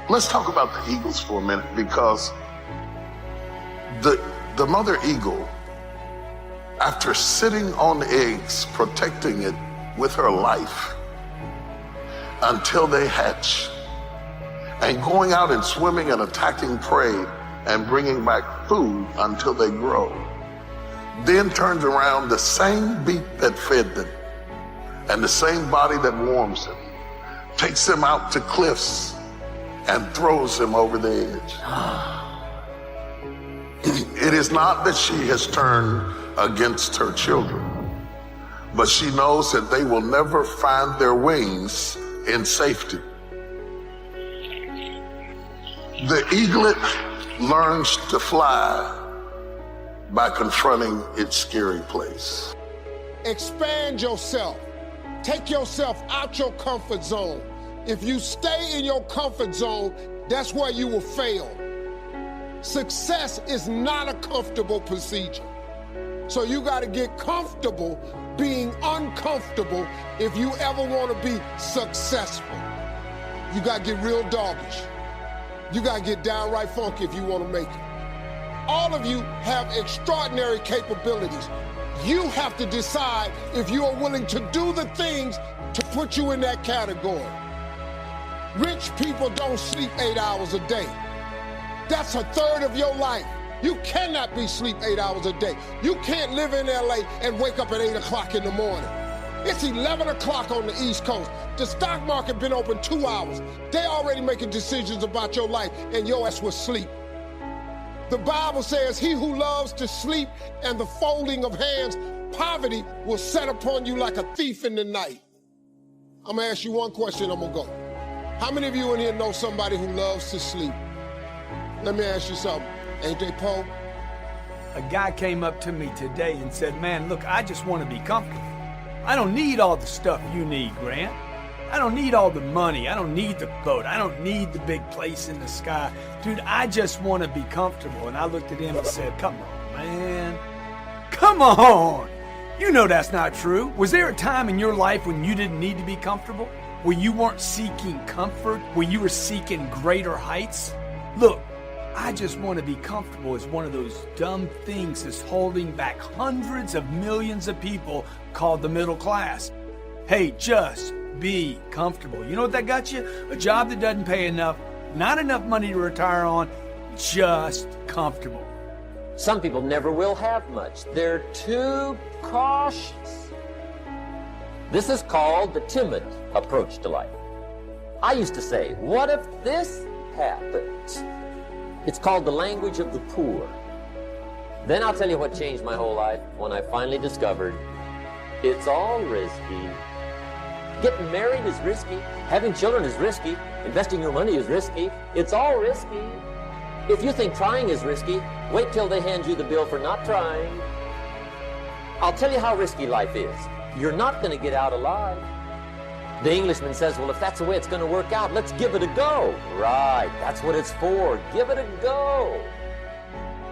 Let's talk about the eagles for a minute, because the mother eagle, after sitting on the eggs, protecting it with her life until they hatch, and going out and swimming and attacking prey and bringing back food until they grow, then turns around, the same beak that fed them and the same body that warms them, takes them out to cliffs and throws them over the edge. It is not that she has turned against her children, but she knows that they will never find their wings in safety. The eaglet learns to fly by confronting its scary place. Expand yourself. Take yourself out your comfort zone. If you stay in your comfort zone, that's where you will fail. Success is not a comfortable procedure. So you got to get comfortable being uncomfortable if you ever want to be successful. You got to get real doggish. You got to get downright funky if you want to make it. All of you have extraordinary capabilities. You have to decide if you are willing to do the things to put you in that category. Rich people don't sleep 8 hours a day. That's a third of your life. You cannot be sleep 8 hours a day. You can't live in LA and wake up at 8 o'clock in the morning. It's 11 o'clock on the East Coast. The stock market been open 2 hours. They already making decisions about your life, and your ass will sleep. The Bible says, he who loves to sleep and the folding of hands, poverty will set upon you like a thief in the night. I'm gonna ask you one question, I'm gonna go. How many of you in here know somebody who loves to sleep? Let me ask you something. Ain't they Poe? A guy came up to me today and said, man, look, I just want to be comfortable. I don't need all the stuff you need, Grant. I don't need all the money. I don't need the boat. I don't need the big place in the sky. Dude, I just want to be comfortable. And I looked at him and said, come on, man. Come on. You know that's not true. Was there a time in your life when you didn't need to be comfortable? Where you weren't seeking comfort? Where you were seeking greater heights? Look, I just want to be comfortable is one of those dumb things that's holding back hundreds of millions of people called the middle class. Hey, just be comfortable. You know what that got you? A job that doesn't pay enough, not enough money to retire on, just comfortable. Some people never will have much. They're too cautious. This is called the timid approach to life. I used to say, what if this happens? It's called the language of the poor. Then I'll tell you what changed my whole life when I finally discovered it's all risky. Getting married is risky. Having children is risky. Investing your money is risky. It's all risky. If you think trying is risky, wait till they hand you the bill for not trying. I'll tell you how risky life is. You're not going to get out alive. The Englishman says, well, if that's the way it's going to work out, let's give it a go. Right, that's what it's for. Give it a go.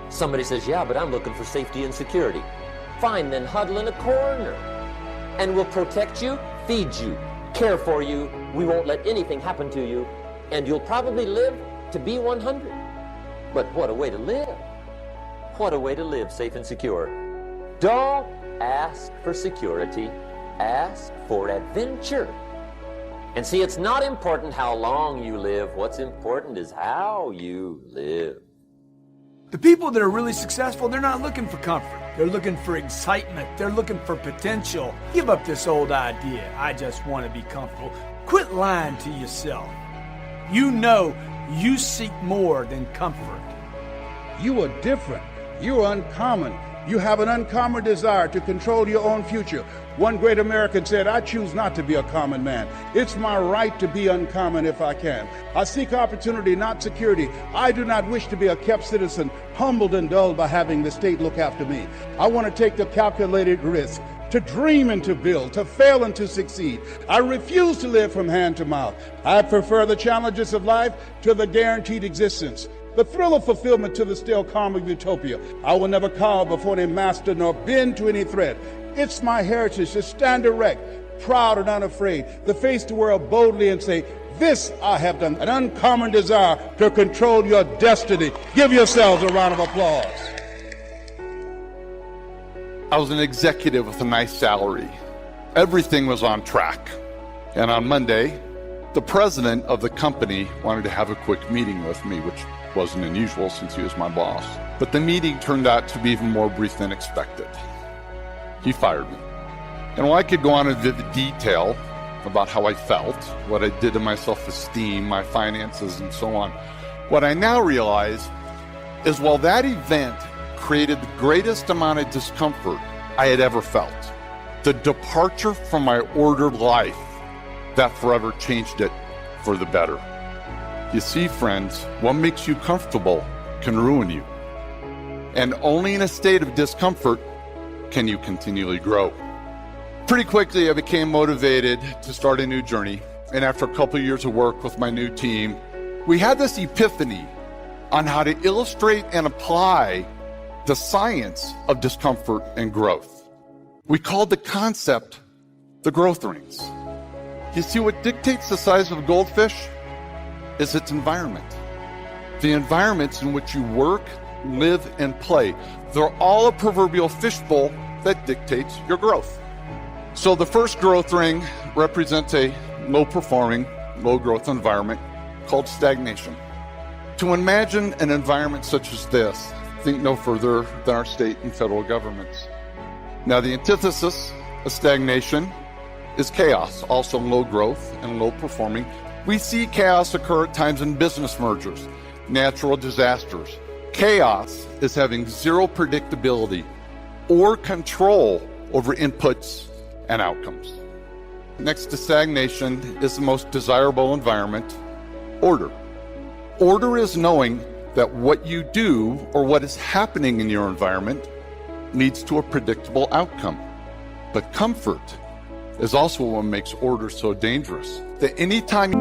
Somebody says, yeah, but I'm looking for safety and security. Fine, then huddle in a corner. And we'll protect you, feed you, care for you. We won't let anything happen to you. And you'll probably live to be 100. But what a way to live. What a way to live safe and secure. Don't ask for security. Ask for adventure. And see, it's not important how long you live. What's important is how you live. The people that are really successful, they're not looking for comfort. They're looking for excitement. They're looking for potential. Give up this old idea, I just want to be comfortable. Quit lying to yourself. You know you seek more than comfort. You are different. You are uncommon. You have an uncommon desire to control your own future. One great American said, I choose not to be a common man. It's my right to be uncommon if I can. I seek opportunity, not security. I do not wish to be a kept citizen, humbled and dulled by having the state look after me. I want to take the calculated risk, to dream and to build, to fail and to succeed. I refuse to live from hand to mouth. I prefer the challenges of life to the guaranteed existence. The thrill of fulfillment to the still calm of utopia. I will never cower before any master nor bend to any threat. It's my heritage to stand erect, proud and unafraid, to face the world boldly and say, This I have done, an uncommon desire to control your destiny. Give yourselves a round of applause. I was an executive with a nice salary. Everything was on track. And on Monday, the president of the company wanted to have a quick meeting with me, which wasn't unusual since he was my boss. But the meeting turned out to be even more brief than expected. He fired me. And while I could go on into the detail about how I felt, what I did to my self-esteem, my finances, and so on, what I now realize is while that event created the greatest amount of discomfort I had ever felt, the departure from my ordered life, that forever changed it for the better. You see, friends, what makes you comfortable can ruin you. And only in a state of discomfort can you continually grow. Pretty quickly, I became motivated to start a new journey. And after a couple of years of work with my new team, we had this epiphany on how to illustrate and apply the science of discomfort and growth. We called the concept the growth rings. You see, what dictates the size of a goldfish is its environment. The environments in which you work, live, and play. They're all a proverbial fishbowl that dictates your growth. So the first growth ring represents a low-performing, low-growth environment called stagnation. To imagine an environment such as this, think no further than our state and federal governments. Now, the antithesis of stagnation is chaos, also low growth and low performing. We see chaos occur at times in business mergers, natural disasters. Chaos is having zero predictability or control over inputs and outcomes. Next to stagnation is the most desirable environment, order. Order is knowing that what you do or what is happening in your environment leads to a predictable outcome. But comfort is also what makes order so dangerous. That anytime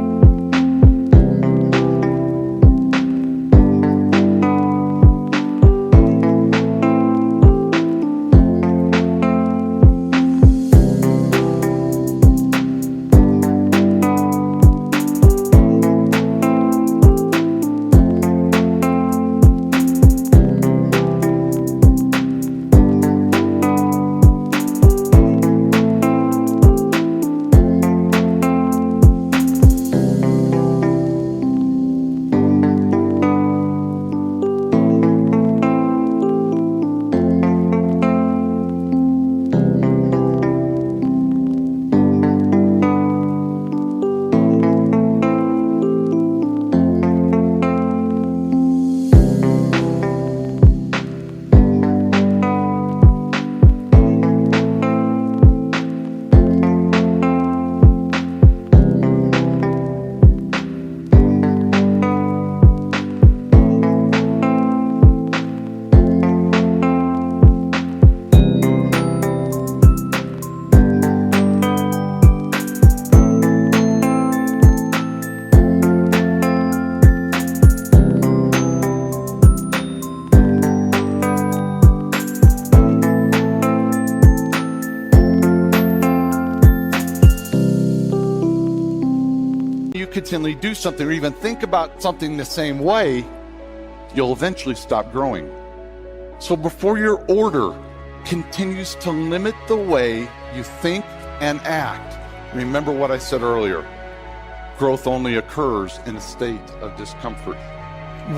continually do something or even think about something the same way, you'll eventually stop growing. So before your order continues to limit the way you think and act, remember what I said earlier. Growth only occurs in a state of discomfort.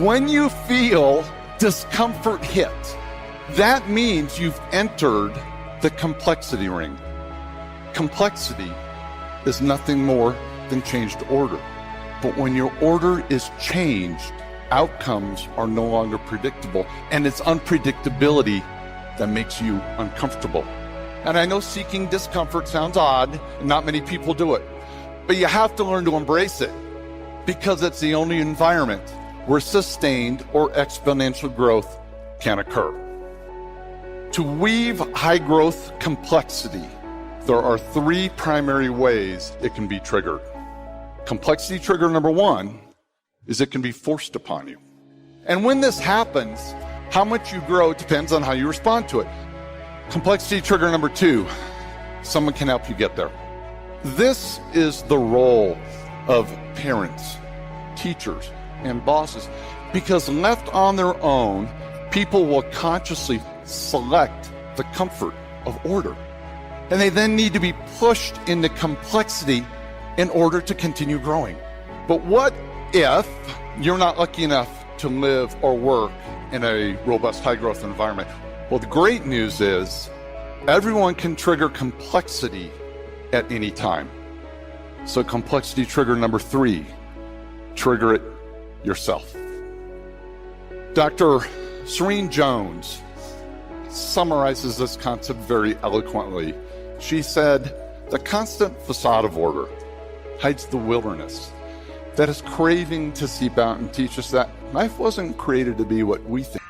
When you feel discomfort hit, that means you've entered the complexity ring. Complexity is nothing more than changed order. But when your order is changed, outcomes are no longer predictable, and it's unpredictability that makes you uncomfortable. And I know seeking discomfort sounds odd, and not many people do it, but you have to learn to embrace it, because it's the only environment where sustained or exponential growth can occur. To weave high growth complexity, there are three primary ways it can be triggered. Complexity trigger number one is it can be forced upon you. And when this happens, how much you grow depends on how you respond to it. Complexity trigger number two, someone can help you get there. This is the role of parents, teachers, and bosses, because left on their own, people will consciously select the comfort of order. And they then need to be pushed into complexity in order to continue growing. But what if you're not lucky enough to live or work in a robust, high-growth environment? Well, the great news is everyone can trigger complexity at any time. So complexity trigger number 3, trigger it yourself. Dr. Serene Jones summarizes this concept very eloquently. She said, the constant facade of order hides the wilderness that is craving to seep out and teach us that life wasn't created to be what we think.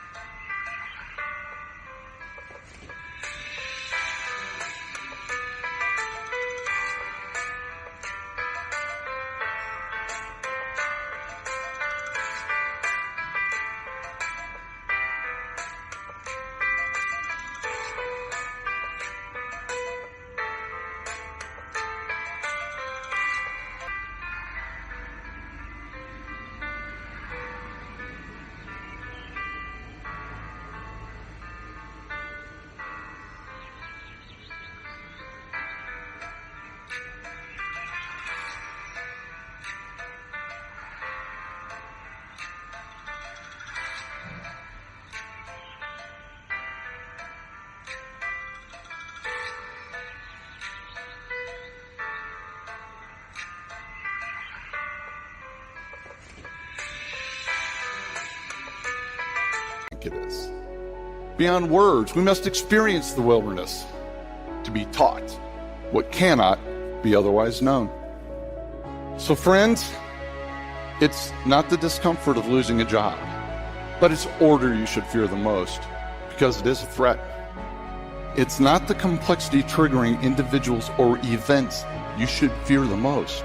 It is. Beyond words, we must experience the wilderness to be taught what cannot be otherwise known. So friends, it's not the discomfort of losing a job, but it's order you should fear the most, because it is a threat. It's not the complexity triggering individuals or events you should fear the most,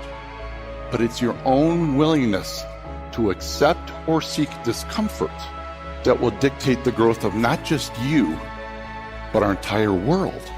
but it's your own willingness to accept or seek discomfort that will dictate the growth of not just you, but our entire world.